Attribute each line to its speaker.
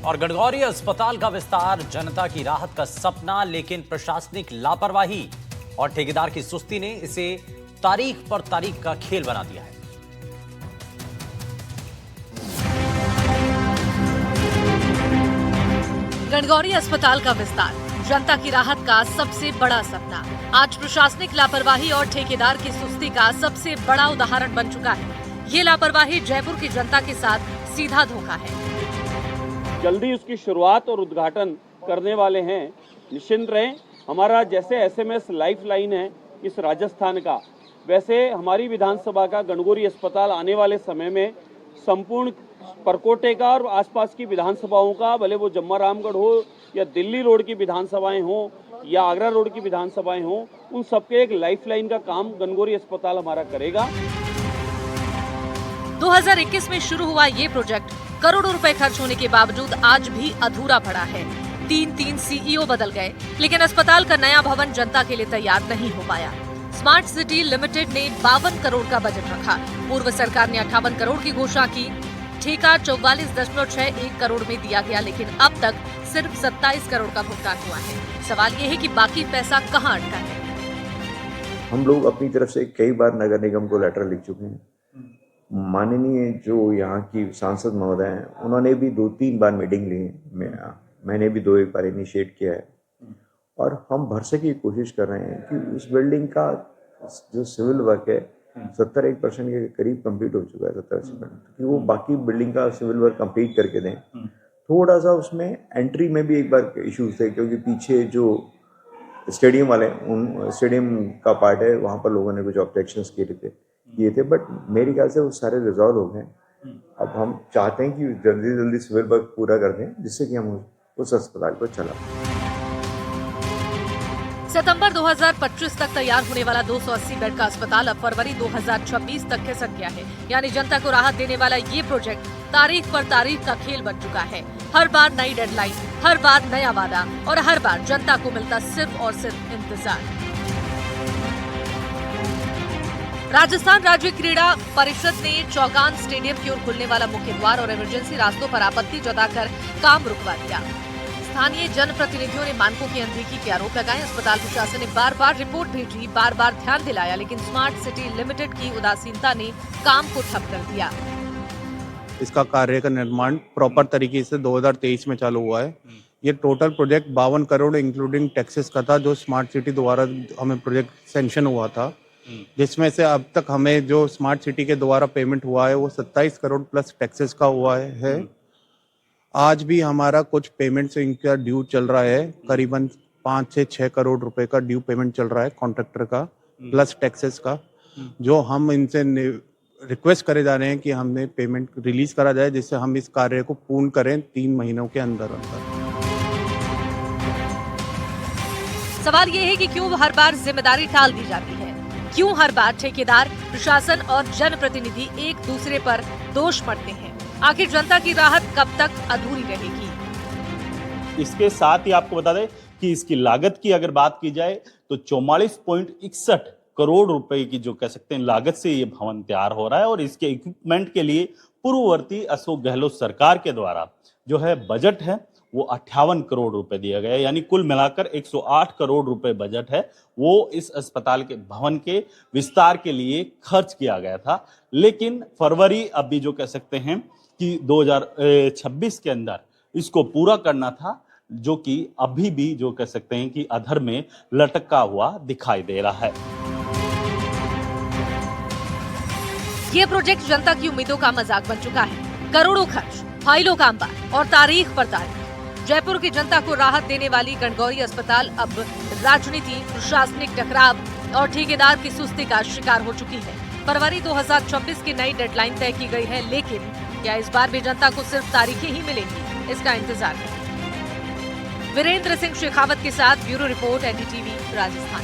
Speaker 1: और गणगौरी अस्पताल का विस्तार जनता की राहत का सपना, लेकिन प्रशासनिक लापरवाही और ठेकेदार की सुस्ती ने इसे तारीख पर तारीख का खेल बना दिया है।
Speaker 2: गणगौरी अस्पताल का विस्तार जनता की राहत का सबसे बड़ा सपना आज प्रशासनिक लापरवाही और ठेकेदार की सुस्ती का सबसे बड़ा उदाहरण बन चुका है। ये लापरवाही जयपुर की जनता के साथ सीधा धोखा है।
Speaker 3: जल्दी उसकी शुरुआत और उद्घाटन करने वाले हैं, निश्चिंत रहें। हमारा जैसे एसएमएस लाइफलाइन है इस राजस्थान का, वैसे हमारी विधानसभा का गणगौरी अस्पताल आने वाले समय में संपूर्ण परकोटे का और आसपास की विधानसभाओं का, भले वो जम्मारामगढ़ हो या दिल्ली रोड की विधानसभाएं हो या आगरा रोड की विधानसभाएं हो, उन सबके एक लाइफलाइन का काम गणगौरी अस्पताल हमारा करेगा।
Speaker 2: 2021 में शुरू हुआ ये प्रोजेक्ट करोड़ों रुपए खर्च होने के बावजूद आज भी अधूरा पड़ा है। 3 सीईओ बदल गए, लेकिन अस्पताल का नया भवन जनता के लिए तैयार नहीं हो पाया। स्मार्ट सिटी लिमिटेड ने 52 करोड़ का बजट रखा। पूर्व सरकार ने 58 करोड़ की घोषणा की। ठेका 44.61 करोड़ में दिया गया, लेकिन अब तक सिर्फ 27 करोड़ का भुगतान हुआ है। सवाल ये है कि बाकी पैसा कहां अटका है।
Speaker 4: हम लोग अपनी तरफ से कई बार नगर निगम को लेटर लिख चुके हैं। माननीय जो यहाँ की सांसद महोदय हैं, उन्होंने भी 2-3 बार मीटिंग ली है। मैंने भी 2-1 बार इनिशिएट किया है और हम भरसक की कोशिश कर रहे हैं कि उस बिल्डिंग का जो सिविल वर्क है 70% के करीब कंप्लीट हो चुका है, 70% कि वो बाकी बिल्डिंग का सिविल वर्क कंप्लीट करके दें। थोड़ा सा उसमें एंट्री में भी एक बार इश्यूज थे, क्योंकि पीछे जो स्टेडियम वाले उन स्टेडियम का पार्ट है, वहाँ पर लोगों ने कुछ ऑब्जेक्शंस किए थे, बट मेरे ख्याल से वो सारे रिजॉल्व हो गए। अब हम चाहते हैं कि जल्दी सिविल वर्क पूरा कर दें, जिससे कि हम उस अस्पताल को चला।
Speaker 2: सितंबर 2025 तक तैयार होने वाला 280 बेड का अस्पताल अब फरवरी 2026 तक खिसक गया है। यानी जनता को राहत देने वाला ये प्रोजेक्ट तारीख पर तारीख का खेल बन चुका है। हर बार नई डेडलाइन, हर बार नया वादा और हर बार जनता को मिलता सिर्फ और सिर्फ इंतजार। राजस्थान राज्य क्रीड़ा परिषद ने चौगान स्टेडियम की ओर खुलने वाला मुख्य द्वार और इमरजेंसी रास्तों पर आपत्ति जताकर काम रुकवा दिया। स्थानीय जनप्रतिनिधियों ने मानकों की अनदेखी के आरोप लगाए। अस्पताल प्रशासन ने बार-बार रिपोर्ट भेजी, बार-बार ध्यान दिलाया, लेकिन स्मार्ट सिटी लिमिटेड की उदासीनता ने काम को ठप कर दिया।
Speaker 5: इसका कार्य का निर्माण प्रॉपर तरीके से 2023 में चालू हुआ है। ये total project 52 crore including taxes का था, जो स्मार्ट सिटी द्वारा हमें प्रोजेक्ट सैंक्शन हुआ था, जिसमें से अब तक हमें जो स्मार्ट सिटी के द्वारा पेमेंट हुआ है वो 27 करोड़ प्लस टैक्सेस का हुआ है। आज भी हमारा कुछ पेमेंट से इनका ड्यू चल रहा है, करीबन 5 से 6 करोड़ रुपए का ड्यू पेमेंट चल रहा है कॉन्ट्रैक्टर का प्लस टैक्सेस का, जो हम इनसे रिक्वेस्ट करे जा रहे हैं कि हमने पेमेंट रिलीज करा जाए, जिससे हम इस कार्य को पूर्ण करें 3 महीनों के अंदर।
Speaker 2: सवाल ये है कि क्यों हर बार जिम्मेदारी टाल दी जाती है? क्यों हर बार ठेकेदार, प्रशासन और जनप्रतिनिधि एक दूसरे पर दोष मढ़ते हैं? आखिर जनता की राहत कब तक अधूरी रहेगी?
Speaker 6: इसके साथ ही आपको बता दें कि इसकी लागत की अगर बात की जाए तो 44.61 करोड़ रुपए की जो कह सकते हैं लागत से ये भवन तैयार हो रहा है, और इसके इक्विपमेंट के लिए पूर्ववर्ती अशोक गहलोत सरकार के द्वारा जो है बजट है वो 58 करोड़ रुपए दिया गया है। यानी कुल मिलाकर 108 करोड़ रुपए बजट है वो इस अस्पताल के भवन के विस्तार के लिए खर्च किया गया था। लेकिन फरवरी अभी जो कह सकते हैं कि 2026 के अंदर इसको पूरा करना था, जो कि अभी भी जो कह सकते हैं कि अधर में लटका हुआ दिखाई दे रहा है।
Speaker 2: ये प्रोजेक्ट जनता की उम्मीदों का मजाक बन चुका है। करोड़ों खर्च, फाइलों का अंबार और तारीख पर तारीख। जयपुर की जनता को राहत देने वाली गणगौरी अस्पताल अब राजनीति, प्रशासनिक टकराव और ठेकेदार की सुस्ती का शिकार हो चुकी है। फरवरी 2026 की नई डेडलाइन तय की गई है, लेकिन क्या इस बार भी जनता को सिर्फ तारीखें ही मिलेंगी? इसका इंतजार है। वीरेंद्र सिंह शेखावत के साथ ब्यूरो रिपोर्ट, एनडीटीवी, राजस्थान।